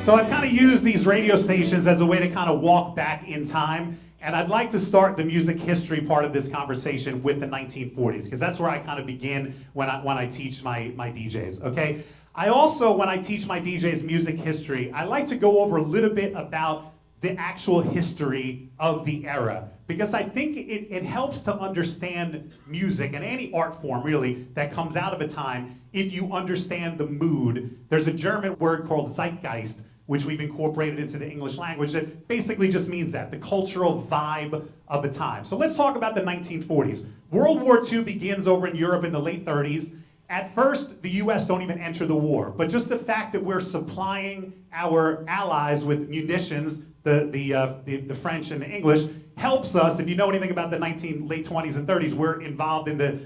So I've kind of used these radio stations as a way to kind of walk back in time, and I'd like to start the music history part of this conversation with the 1940s, because that's where I kind of begin when I teach my DJs, okay? I also, when I teach my DJs music history, I like to go over a little bit about the actual history of the era, because I think it helps to understand music and any art form really that comes out of a time if you understand the mood. There's a German word called Zeitgeist, which we've incorporated into the English language, that basically just means that, the cultural vibe of a time. So let's talk about the 1940s. World War II begins over in Europe in the late 30s. At first, the US don't even enter the war, but just the fact that we're supplying our allies with munitions, the French and the English, helps us. If you know anything about the late 20s and 30s,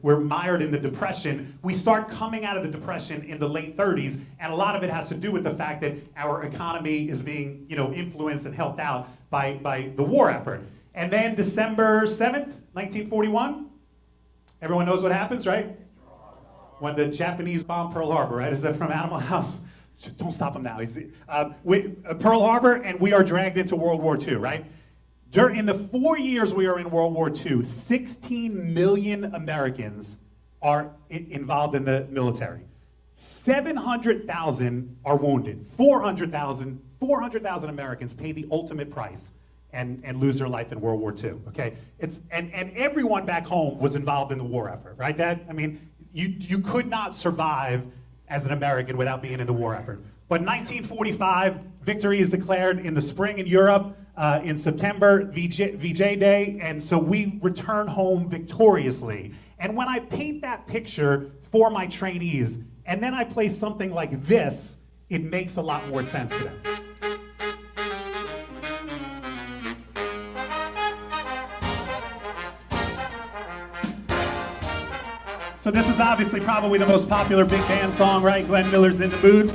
we're mired in the Depression. We start coming out of the Depression in the late 30s, and a lot of it has to do with the fact that our economy is being, influenced and helped out by the war effort. And then December 7th, 1941, everyone knows what happens, right? When the Japanese bombed Pearl Harbor, right? Is that from Animal House? Don't stop him now. Pearl Harbor, and we are dragged into World War II, right? In the 4 years we are in World War II, 16 million Americans are involved in the military. 700,000 are wounded. 400,000 Americans pay the ultimate price and lose their life in World War II, okay? And everyone back home was involved in the war effort, right, Dad? I mean, you could not survive as an American without being in the war effort. But 1945, victory is declared in the spring in Europe. In September, VJ Day, and so we return home victoriously. And when I paint that picture for my trainees, and then I play something like this, it makes a lot more sense to them. So this is obviously probably the most popular big band song, right? Glenn Miller's In the Mood.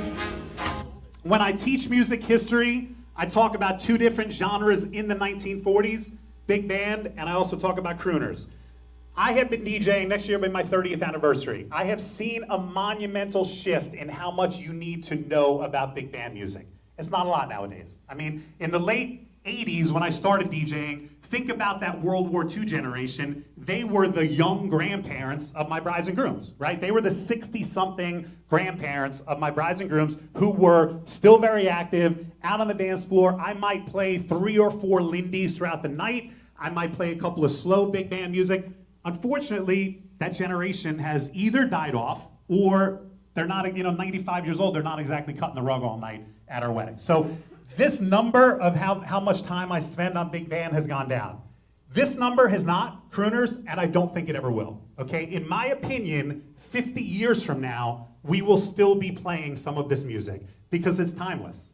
When I teach music history, I talk about two different genres in the 1940s, big band, and I also talk about crooners. I have been DJing, next year will be my 30th anniversary. I have seen a monumental shift in how much you need to know about big band music. It's not a lot nowadays. I mean, in the late 80s when I started DJing, think about that World War II generation. They were the young grandparents of my brides and grooms, right? They were the 60-something grandparents of my brides and grooms who were still very active, out on the dance floor. I might play 3 or 4 Lindy's throughout the night. I might play a couple of slow big band music. Unfortunately, that generation has either died off or they're not, 95 years old, they're not exactly cutting the rug all night at our wedding. So this number of how much time I spend on big band has gone down. This number has not, crooners, and I don't think it ever will, okay? In my opinion, 50 years from now, we will still be playing some of this music because it's timeless.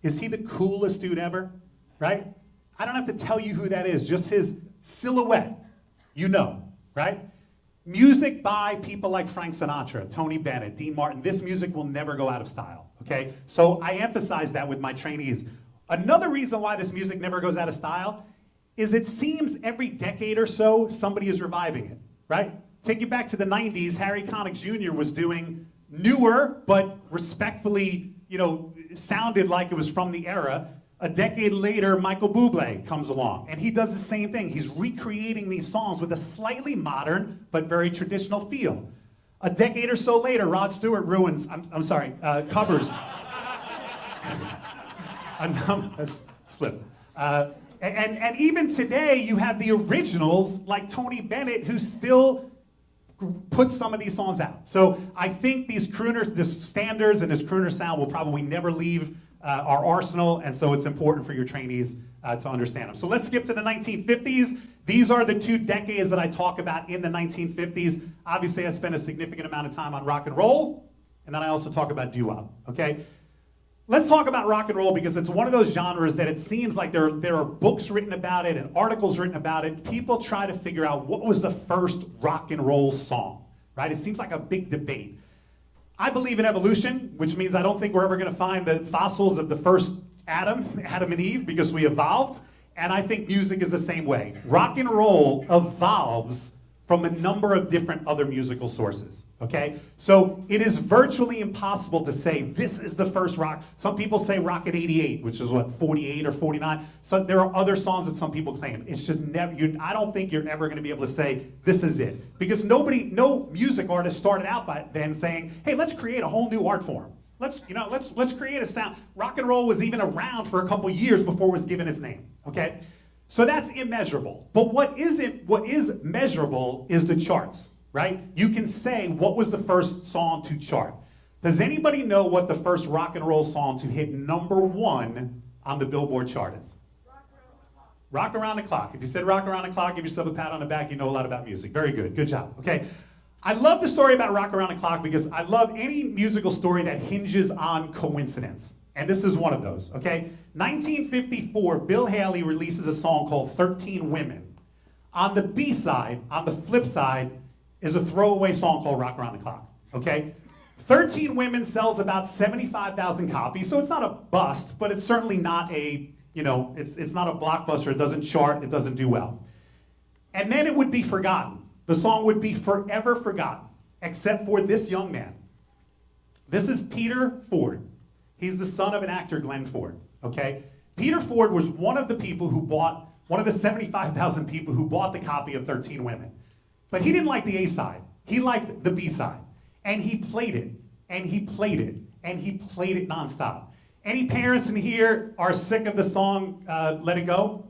Is he the coolest dude ever, right? I don't have to tell you who that is, just his silhouette, right? Music by people like Frank Sinatra, Tony Bennett, Dean Martin, this music will never go out of style, okay? So I emphasize that with my trainees. Another reason why this music never goes out of style is it seems every decade or so, somebody is reviving it, right? Take you back to the 90s, Harry Connick Jr. was doing newer, but respectfully, sounded like it was from the era. A decade later, Michael Bublé comes along, and he does the same thing. He's recreating these songs with a slightly modern, but very traditional feel. A decade or so later, Rod Stewart covers. Slip. And even today, you have the originals like Tony Bennett, who still put some of these songs out. So I think these crooners, this standards and this crooner sound will probably never leave our arsenal, and so it's important for your trainees to understand them. So let's skip to the 1950s. These are the 2 decades that I talk about in the 1950s. Obviously, I spent a significant amount of time on rock and roll, and then I also talk about doo-wop, okay? Let's talk about rock and roll because it's one of those genres that it seems like there are books written about it and articles written about it. People try to figure out what was the first rock and roll song, right? It seems like a big debate. I believe in evolution, which means I don't think we're ever going to find the fossils of the first Adam and Eve, because we evolved. And I think music is the same way. Rock and roll evolves from a number of different other musical sources, okay? So it is virtually impossible to say this is the first rock. Some people say Rocket 88, which is what, 48 or 49? So there are other songs that some people claim. It's just never, I don't think you're ever gonna be able to say this is it. Because no music artist started out by then saying, hey, let's create a whole new art form. Let's create a sound. Rock and roll was even around for a couple years before it was given its name, okay? So that's immeasurable. But what is measurable is the charts, right? You can say what was the first song to chart. Does anybody know what the first rock and roll song to hit #1 on the Billboard chart is? Rock Around the Clock. If you said Rock Around the Clock, give yourself a pat on the back, you know a lot about music. Very good, good job, okay? I love the story about Rock Around the Clock because I love any musical story that hinges on coincidence. And this is one of those, okay? 1954, Bill Haley releases a song called 13 Women. On the B-side, on the flip side, is a throwaway song called Rock Around the Clock, okay? 13 Women sells about 75,000 copies, so it's not a bust, but it's certainly not a, it's not a blockbuster, it doesn't chart, it doesn't do well. And then it would be forgotten. The song would be forever forgotten, except for this young man. This is Peter Ford. He's the son of an actor, Glenn Ford, okay? Peter Ford was one of the people who bought, one of the 75,000 people who bought the copy of 13 Women. But he didn't like the A-side. He liked the B-side. And he played it, and he played it, and he played it nonstop. Any parents in here are sick of the song Let It Go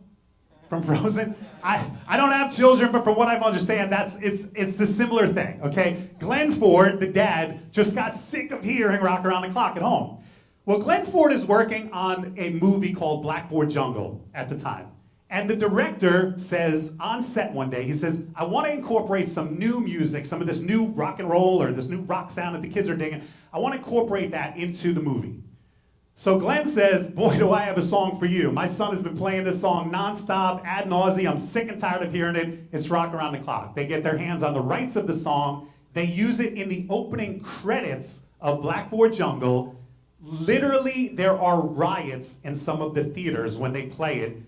from Frozen? I don't have children, but from what I understand, it's the similar thing, okay? Glenn Ford, the dad, just got sick of hearing Rock Around the Clock at home. Well, Glenn Ford is working on a movie called Blackboard Jungle at the time. And the director says on set one day, he says, I want to incorporate some new music, some of this new rock and roll or this new rock sound that the kids are digging. I want to incorporate that into the movie. So Glenn says, boy, do I have a song for you. My son has been playing this song nonstop, ad nauseum. I'm sick and tired of hearing it. It's Rock Around the Clock. They get their hands on the rights of the song. They use it in the opening credits of Blackboard Jungle. Literally, there are riots in some of the theaters when they play it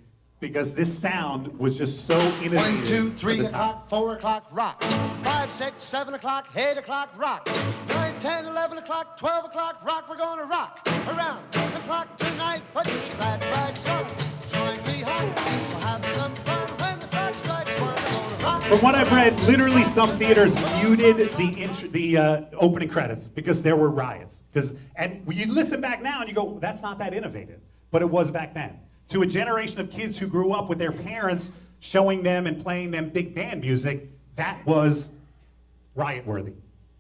because this sound was just so innovative. 1, 2, 3 o'clock, 4 o'clock, rock. 5, 6, 7 o'clock, 8 o'clock, rock. 9, 10, 11 o'clock, 12 o'clock, rock. We're gonna rock around the clock tonight. Put your glad rags on. Join me home. We'll have some fun when the clock strikes 1. We're gonna rock. From what I've read, literally some theaters muted the opening credits because there were riots. And you listen back now and you go, that's not that innovative. But it was back then. To a generation of kids who grew up with their parents showing them and playing them big band music, that was riot-worthy,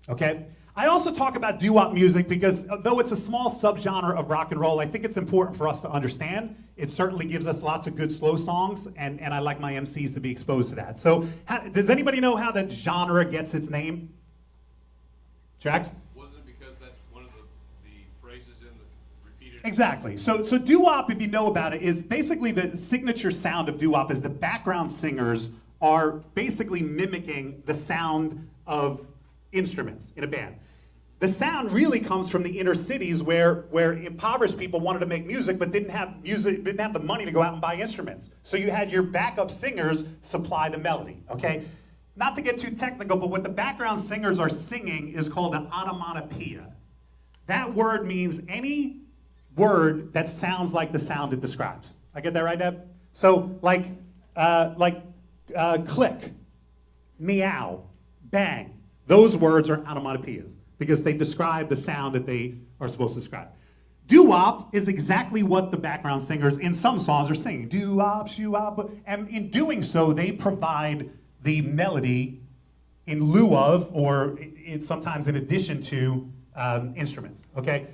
okay? I also talk about doo-wop music because though it's a small subgenre of rock and roll, I think it's important for us to understand. It certainly gives us lots of good slow songs, and I like my MCs to be exposed to that. So does anybody know how that genre gets its name? Jax? Wasn't it because that's one of the phrases in the repeated? Exactly. So doo-wop, if you know about it, is basically the signature sound of doo-wop is the background singers are basically mimicking the sound of instruments in a band. The sound really comes from the inner cities where impoverished people wanted to make music but didn't have the money to go out and buy instruments. So you had your backup singers supply the melody, okay? Not to get too technical, but what the background singers are singing is called an onomatopoeia. That word means any word that sounds like the sound it describes. I get that right, Deb? So like click, meow, bang. Those words are onomatopoeias because they describe the sound that they are supposed to describe. Doo-wop is exactly what the background singers in some songs are singing. Doo-wop, shoo-wop, and in doing so, they provide the melody in lieu of, or sometimes in addition to, instruments, okay?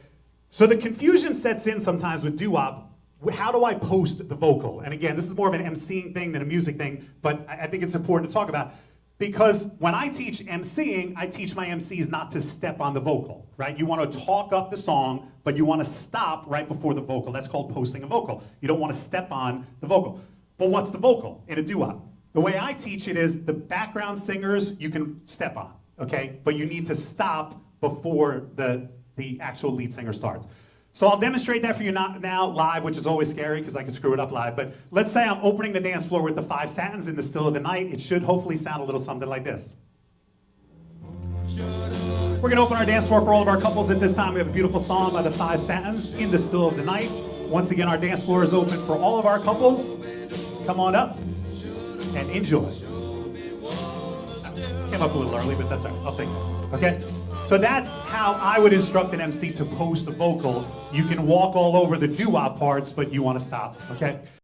So the confusion sets in sometimes with doo-wop. How do I post the vocal? And again, this is more of an emceeing thing than a music thing, but I think it's important to talk about. Because when I teach emceeing, I teach my MCs not to step on the vocal, right? You want to talk up the song, but you want to stop right before the vocal. That's called posting a vocal. You don't want to step on the vocal. But what's the vocal in a doo-wop? The way I teach it is the background singers you can step on, okay? But you need to stop before the actual lead singer starts. So I'll demonstrate that for you now live, which is always scary because I can screw it up live. But let's say I'm opening the dance floor with the 5 Satins in the still of the night. It should hopefully sound a little something like this. We're going to open our dance floor for all of our couples at this time. We have a beautiful song by the 5 Satins, In the Still of the Night. Once again, our dance floor is open for all of our couples. Come on up and enjoy. Came up a little early, but that's all right. I'll take that. Okay? So that's how I would instruct an MC to post a vocal. You can walk all over the doo-wop parts, but you want to stop. Okay?